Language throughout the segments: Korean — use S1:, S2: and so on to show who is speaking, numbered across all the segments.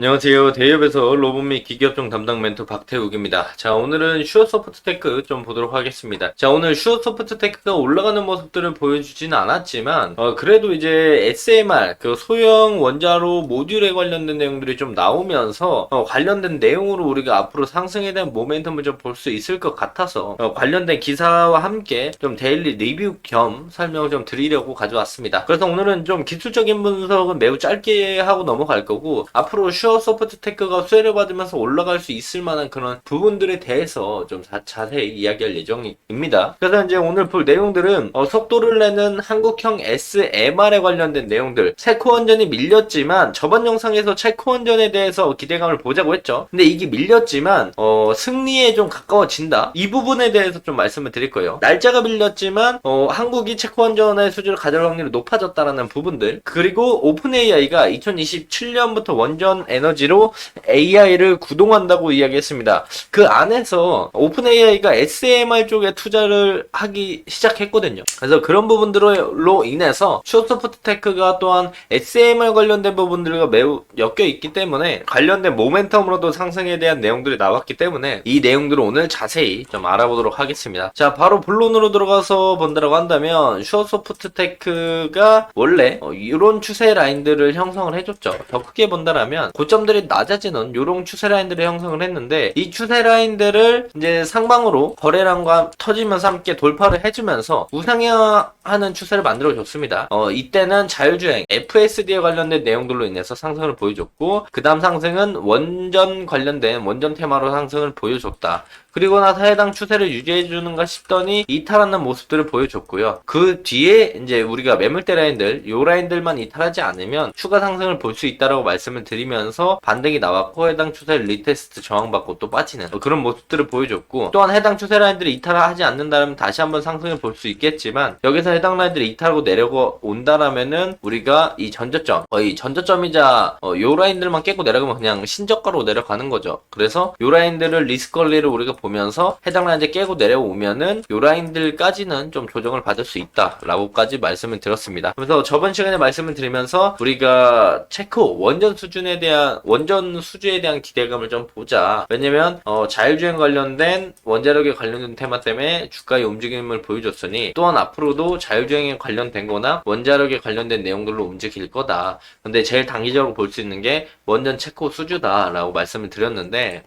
S1: 안녕하세요. 대기업에서 로봇 및 기기업종 담당 멘토 박태욱입니다. 자, 오늘은 슈어소프트테크 좀 보도록 하겠습니다. 자, 오늘 슈어소프트테크가 올라가는 모습들을 보여주지는 않았지만, 그래도 이제 SMR, 그 소형 원자로 모듈에 관련된 내용들이 좀 나오면서, 관련된 내용으로 우리가 앞으로 상승에 대한 모멘텀을 좀 볼 수 있을 것 같아서, 관련된 기사와 함께 좀 데일리 리뷰 겸 설명을 좀 드리려고 가져왔습니다. 그래서 오늘은 좀 기술적인 분석은 매우 짧게 하고 넘어갈 거고, 앞으로 소프트테크가 수혜를 받으면서 올라갈 수 있을 만한 그런 부분들에 대해서 좀 자세히 이야기할 예정입니다. 그래서 이제 오늘 볼 내용들은 속도를 내는 한국형 SMR에 관련된 내용들, 체코 원전이 밀렸지만 저번 영상에서 체코 원전에 대해서 기대감을 보자고 했죠. 근데 이게 밀렸지만 승리에 좀 가까워진다. 이 부분에 대해서 좀 말씀을 드릴 거예요. 날짜가 밀렸지만 한국이 체코 원전의 수주를 가져갈 확률이 높아졌다라는 부분들, 그리고 오픈 AI가 2027년부터 원전 에너지로 AI를 구동한다고 이야기했습니다. 그 안에서 오픈 AI가 SMR 쪽에 투자를 하기 시작했거든요. 그래서 그런 부분들로 인해서 슈어소프트테크가 또한 SMR 관련된 부분들과 매우 엮여 있기 때문에 관련된 모멘텀으로도 상승에 대한 내용들이 나왔기 때문에 이 내용들을 오늘 자세히 좀 알아보도록 하겠습니다. 자, 바로 본론으로 들어가서 본다라고 한다면 슈어소프트테크가 원래 이런 추세 라인들을 형성을 해줬죠. 더 크게 본다라면 고점들이 낮아지는 요런 추세 라인들을 형성을 했는데, 이 추세 라인들을 이제 상방으로 거래량과 터지면서 함께 돌파를 해주면서 우상향하는 추세를 만들어줬습니다. 이때는 자율주행 FSD에 관련된 내용들로 인해서 상승을 보여줬고, 그 다음 상승은 원전 관련된 원전 테마로 상승을 보여줬다. 그리고 나서 해당 추세를 유지해주는가 싶더니 이탈하는 모습들을 보여줬고요. 그 뒤에 이제 우리가 매물대 라인들, 요 라인들만 이탈하지 않으면 추가 상승을 볼 수 있다라고 말씀을 드리면서 반등이 나왔고, 해당 추세를 리테스트 저항받고 또 빠지는 그런 모습들을 보여줬고, 또한 해당 추세 라인들이 이탈하지 않는다면 다시 한번 상승을 볼 수 있겠지만, 여기서 해당 라인들이 이탈하고 내려온다라면은 우리가 이 전저점, 거의 전저점이자 요 라인들만 깨고 내려가면 그냥 신저가로 내려가는 거죠. 그래서 요 라인들을 리스크 관리를 우리가 보면서 해당 라인들 깨고 내려오면은 요 라인들까지는 좀 조정을 받을 수 있다라고까지 말씀을 드렸습니다. 그래서 저번 시간에 말씀을 드리면서 우리가 체코 원전 수주에 대한 기대감을 좀 보자. 왜냐면 자율주행 관련된 원자력에 관련된 테마 때문에 주가의 움직임을 보여줬으니, 또한 앞으로도 자율주행에 관련된 거나 원자력에 관련된 내용들로 움직일 거다. 근데 제일 단기적으로 볼 수 있는 게 원전 체코 수주다라고 말씀을 드렸는데,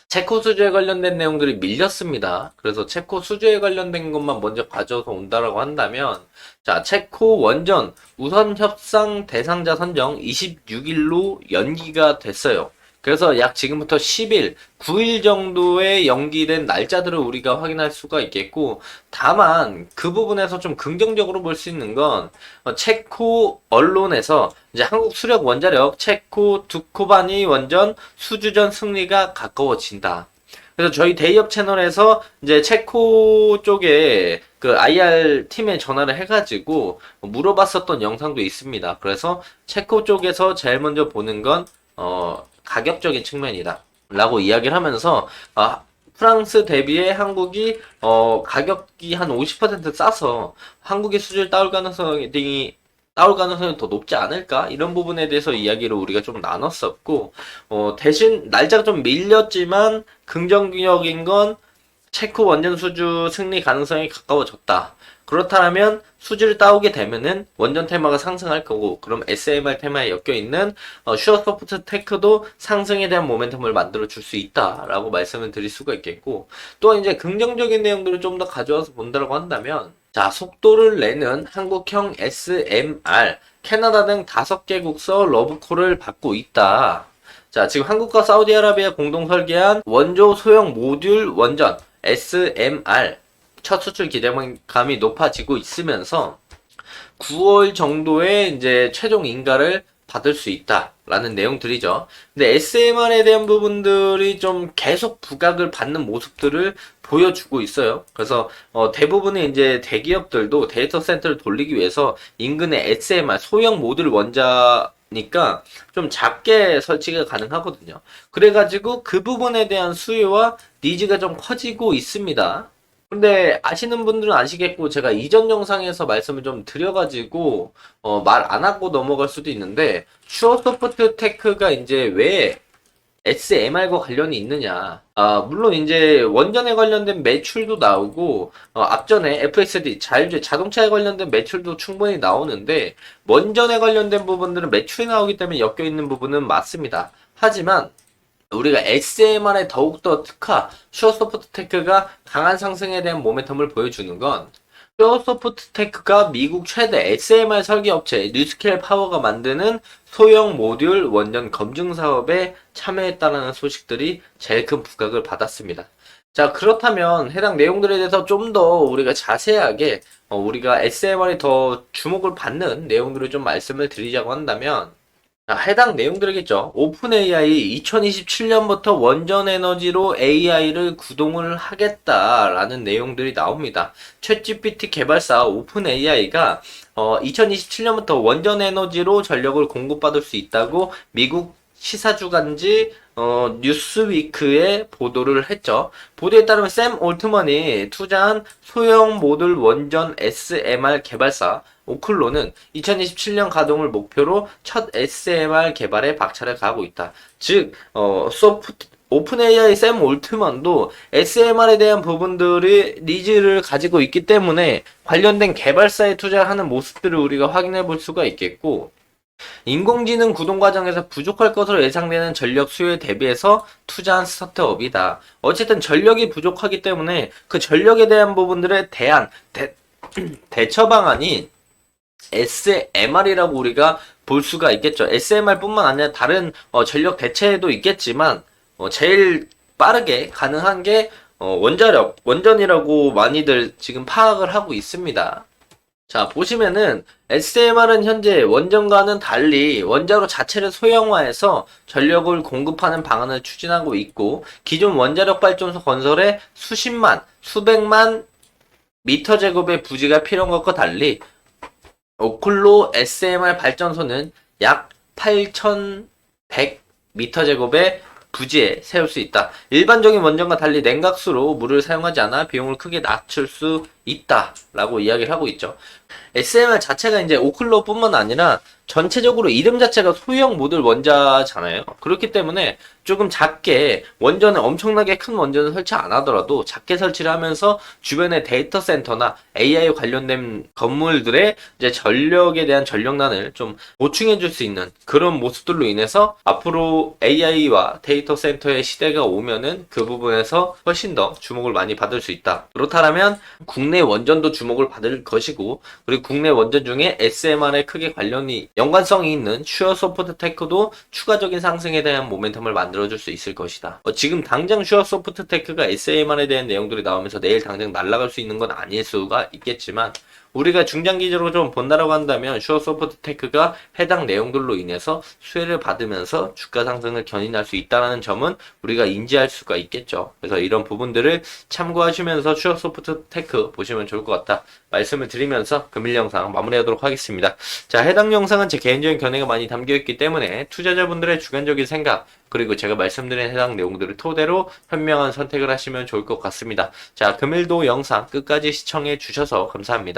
S1: 체코 수주에 관련된 내용들이 밀렸습니다. 그래서 체코 수주에 관련된 것만 먼저 가져서 온다라고 한다면, 자, 체코 원전 우선 협상 대상자 선정 26일로 연기가 됐어요. 그래서 약 지금부터 10일, 9일 정도의 연기된 날짜들을 우리가 확인할 수가 있겠고, 다만 그 부분에서 좀 긍정적으로 볼 수 있는 건 체코 언론에서 이제 한국 수력 원자력 체코 두코바니 원전 수주전 승리가 가까워진다. 그래서 저희 대기업 채널에서 이제 체코 쪽에 그 IR 팀에 전화를 해가지고 물어봤었던 영상도 있습니다. 그래서 체코 쪽에서 제일 먼저 보는 건 가격적인 측면이다 라고 이야기를 하면서, 프랑스 대비해 한국이 가격이 한 50% 싸서 한국의 수주를 따올 가능성이 더 높지 않을까? 이런 부분에 대해서 이야기를 우리가 좀 나눴었고, 대신 날짜가 좀 밀렸지만 긍정적인 건 체코 원전 수주 승리 가능성이 가까워졌다. 그렇다면 수주를 따오게 되면은 원전 테마가 상승할 거고, 그럼 SMR 테마에 엮여있는 슈어소프트 테크도 상승에 대한 모멘텀을 만들어 줄 수 있다라고 말씀을 드릴 수가 있겠고, 또 이제 긍정적인 내용들을 좀 더 가져와서 본다고 한다면, 자, 속도를 내는 한국형 SMR, 캐나다 등 5개국서 러브콜을 받고 있다. 자, 지금 한국과 사우디아라비아 공동 설계한 원조 소형 모듈 원전 SMR 첫 수출 기대감이 높아지고 있으면서 9월 정도에 이제 최종 인가를 받을 수 있다라는 내용들이죠. 근데 SMR에 대한 부분들이 좀 계속 부각을 받는 모습들을 보여주고 있어요. 그래서 대부분의 이제 대기업들도 데이터 센터를 돌리기 위해서 인근에 SMR 소형 모듈 원자니까 좀 작게 설치가 가능하거든요. 그래가지고 그 부분에 대한 수요와 니즈가 좀 커지고 있습니다. 근데 아시는 분들은 아시겠고 제가 이전 영상에서 말씀을 좀 드려가지고 말 안 하고 넘어갈 수도 있는데 슈어소프트 테크가 이제 왜 SMR과 관련이 있느냐. 물론 이제 원전에 관련된 매출도 나오고, 앞전에 FSD, 자율주행 자동차에 관련된 매출도 충분히 나오는데, 원전에 관련된 부분들은 매출이 나오기 때문에 엮여 있는 부분은 맞습니다. 하지만, 우리가 SMR에 더욱더 특화, 슈어소프트테크가 강한 상승에 대한 모멘텀을 보여주는 건 슈어소프트테크가 미국 최대 SMR 설계 업체 뉴스케일 파워가 만드는 소형 모듈 원전 검증 사업에 참여했다는 소식들이 제일 큰 부각을 받았습니다. 자, 그렇다면 해당 내용들에 대해서 좀 더 우리가 자세하게 우리가 SMR이 더 주목을 받는 내용들을 좀 말씀을 드리자고 한다면 해당 내용들이겠죠. 오픈 AI 2027년부터 원전 에너지로 AI를 구동을 하겠다라는 내용들이 나옵니다. 챗GPT 개발사 오픈 AI가 2027년부터 원전 에너지로 전력을 공급받을 수 있다고 미국 시사주간지 뉴스위크에 보도를 했죠. 보도에 따르면 샘 올트먼이 투자한 소형 모듈 원전 SMR 개발사 오클로는 2027년 가동을 목표로 첫 SMR 개발에 박차를 가하고 있다. 즉, 오픈 AI 샘 올트먼도 SMR에 대한 부분들이 니즈를 가지고 있기 때문에 관련된 개발사에 투자하는 모습들을 우리가 확인해 볼 수가 있겠고, 인공지능 구동 과정에서 부족할 것으로 예상되는 전력 수요에 대비해서 투자한 스타트업이다. 어쨌든 전력이 부족하기 때문에 그 전력에 대한 부분들에 대한 대처 방안이 SMR이라고 우리가 볼 수가 있겠죠. SMR뿐만 아니라 다른 전력 대체도 있겠지만 제일 빠르게 가능한 게 원전이라고 많이들 지금 파악을 하고 있습니다. 자, 보시면은 SMR은 현재 원전과는 달리 원자로 자체를 소형화해서 전력을 공급하는 방안을 추진하고 있고 기존 원자력 발전소 건설에 수십만, 수백만 미터 제곱의 부지가 필요한 것과 달리 오클로 SMR 발전소는 약 8,100 미터 제곱의 부지에 세울 수 있다. 일반적인 원전과 달리 냉각수로 물을 사용하지 않아 비용을 크게 낮출 수 있다라고 이야기를 하고 있죠. SMR 자체가 이제 오클로뿐만 아니라 전체적으로 이름 자체가 소형 모듈 원자잖아요. 그렇기 때문에 조금 작게 원전을 엄청나게 큰 원전을 설치 안 하더라도 작게 설치를 하면서 주변의 데이터 센터나 AI 관련된 건물들의 이제 전력에 대한 전력난을 좀 보충해 줄 수 있는 그런 모습들로 인해서 앞으로 AI와 데이터 센터의 시대가 오면은 그 부분에서 훨씬 더 주목을 많이 받을 수 있다. 그렇다면 국내 원전도 주목을 받을 것이고 그리고 국내 원전 중에 SMR에 크게 관련이 연관성이 있는 슈어소프트테크도 추가적인 상승에 대한 모멘텀을 만들어줄 수 있을 것이다. 지금 당장 슈어소프트테크가 SMR에 대한 내용들이 나오면서 내일 당장 날아갈 수 있는 건 아닐 수가 있겠지만 우리가 중장기적으로 좀 본다라고 한다면 슈어소프트테크가 해당 내용들로 인해서 수혜를 받으면서 주가 상승을 견인할 수 있다는 점은 우리가 인지할 수가 있겠죠. 그래서 이런 부분들을 참고하시면서 슈어소프트테크 보시면 좋을 것 같다 말씀을 드리면서 금일 영상 마무리하도록 하겠습니다. 자, 해당 영상은 제 개인적인 견해가 많이 담겨있기 때문에 투자자분들의 주관적인 생각 그리고 제가 말씀드린 해당 내용들을 토대로 현명한 선택을 하시면 좋을 것 같습니다. 자, 금일도 영상 끝까지 시청해 주셔서 감사합니다.